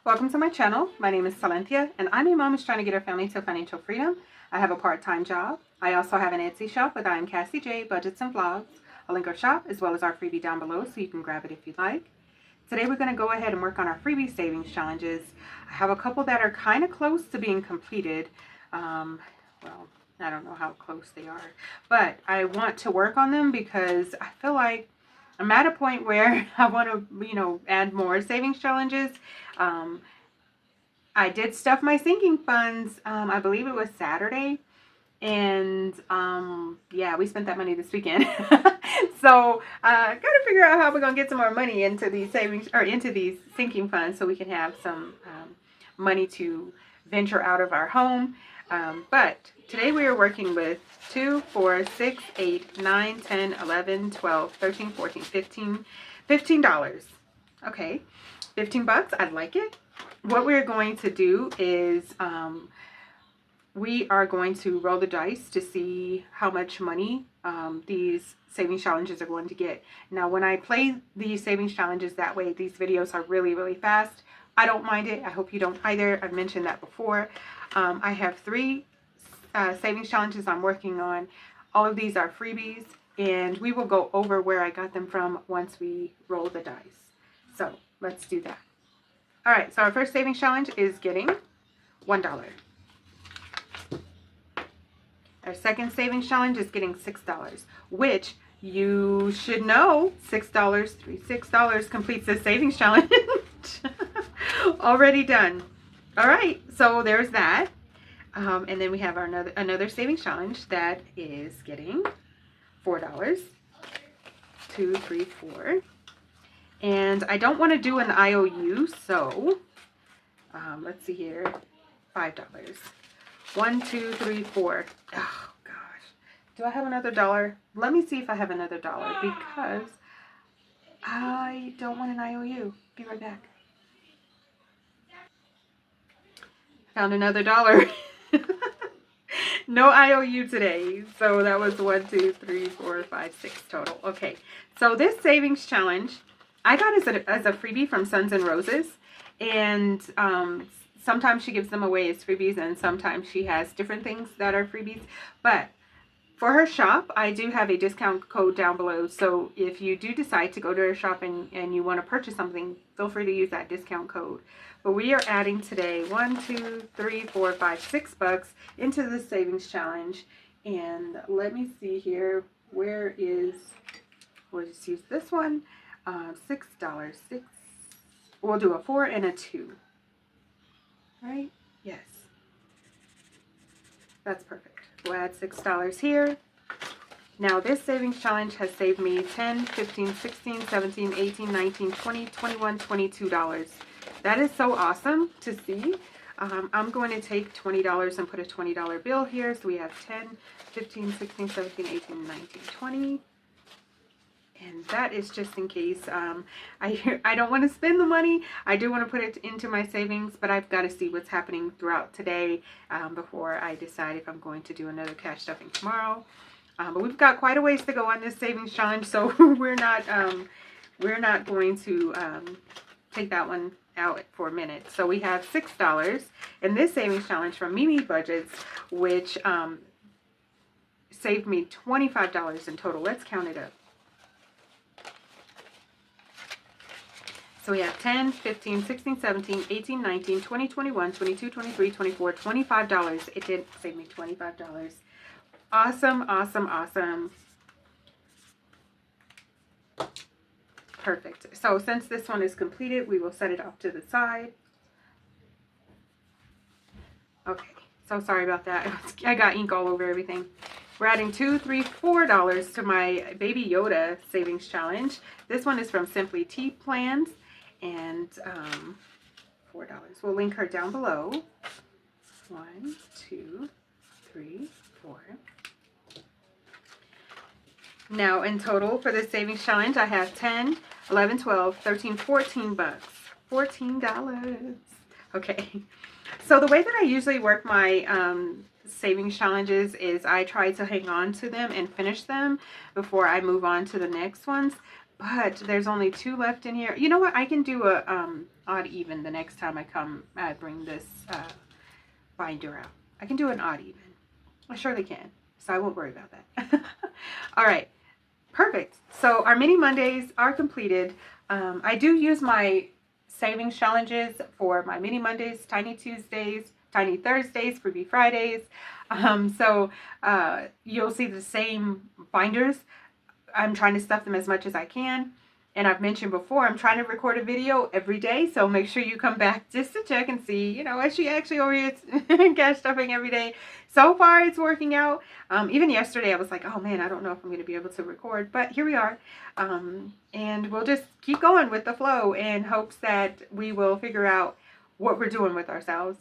Welcome to my channel. My name is Silenthia, and I'm a mom who's trying to get her family to financial freedom. I have a part-time job. I also have an Etsy shop with I am Cassie J, Budgets and Vlogs. I'll link our shop as well as our freebie down below so you can grab it if you'd like. Today we're going to go ahead and work on our freebie savings challenges. I have a couple that are kind of close to being completed. Well, I don't know how close they are, but I want to work on them because I feel like I'm at a point where I want to, add more savings challenges. I did stuff my sinking funds, I believe it was Saturday. And yeah, we spent that money this weekend. So gotta figure out how we're gonna get some more money into these savings or into these sinking funds so we can have some money to venture out of our home. But today we are working with 2, 4, 6, 8, 9, 10, 11, 12, 13, 14, 15, $15. Okay, 15 bucks. I like it. What we're going to do is we are going to roll the dice to see how much money these savings challenges are going to get. Now, when I play these savings challenges that way, these videos are really, really fast. I don't mind it. I hope you don't either. I've mentioned that before. I have 3 savings challenges I'm working on. All of these are freebies, and we will go over where I got them from once we roll the dice. So let's do that. All right, so our first savings challenge is getting $1. Our second savings challenge is getting $6, which you should know $6, $6 completes the savings challenge. Already done. All right, so there's that. And then we have our another savings challenge that is getting $4. 2, 3, 4. And I don't want to do an IOU, so let's see here, $5. 1, 2, 3, 4. Oh gosh, do I have another dollar? Let me see if I have another dollar because I don't want an IOU. Be right back. Found another dollar. No IOU today. So that was 1, 2, 3, 4, 5, 6 total. Okay, so this savings challenge I got as a freebie from Sons and Roses, and sometimes she gives them away as freebies, and sometimes she has different things that are freebies. But for her shop, I do have a discount code down below. So if you do decide to go to her shop and you want to purchase something, feel free to use that discount code. But we are adding today 1, 2, 3, 4, 5, $6 into the savings challenge. And let me see here. Where is, we'll just use this one. $6. 6. We'll do a 4 and a 2. Right? Yes. That's perfect. We'll add $6 here. Now this savings challenge has saved me $10, $15, $16, $17, $18, $19, $20, $21, $22. That is so awesome to see. I'm going to take $20 and put a $20 bill here. So we have 10, 15, 16, 17, 18, 19, 20. And that is just in case. I don't want to spend the money. I do want to put it into my savings, but I've got to see what's happening throughout today before I decide if I'm going to do another cash stuffing tomorrow. But we've got quite a ways to go on this savings challenge, so we're not going to take that one out for a minute. So we have $6 in this savings challenge from Mimi Budgets, which saved me $25 in total. Let's count it up. So we have 10, 15, 16, 17, 18, 19, 20, 21, 22, 23, 24, $25. It did save me $25. Awesome, awesome, awesome. Perfect. So since this one is completed, we will set it off to the side. Okay, so sorry about that. I got ink all over everything. We're adding $2, $3, $4 to my Baby Yoda savings challenge. This one is from Simply Tea Plans. And $4. We'll link her down below. 1, 2, 3, 4. Now in total for this savings challenge, I have 10, 11, 12, 13, $14. $14. Okay. So the way that I usually work my savings challenges is I try to hang on to them and finish them before I move on to the next ones. But there's only 2 left in here. You know what? I can do a odd even the next time I bring this binder out. I can do an odd even. I surely can. So I won't worry about that. All right. Perfect. So our mini Mondays are completed. I do use my savings challenges for my mini Mondays, tiny Tuesdays, tiny Thursdays, Freebie Fridays. So you'll see the same binders. I'm trying to stuff them as much as I can. And I've mentioned before, I'm trying to record a video every day. So make sure you come back just to check and see, you know, is she actually over here cash stuffing every day? So far, it's working out. Even yesterday, I was like, oh man, I don't know if I'm going to be able to record. But here we are. And we'll just keep going with the flow in hopes that we will figure out what we're doing with ourselves.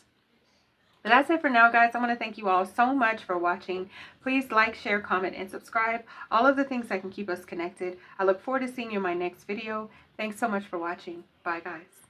But that's it for now, guys. I want to thank you all so much for watching. Please like, share, comment, and subscribe. All of the things that can keep us connected. I look forward to seeing you in my next video. Thanks so much for watching. Bye, guys.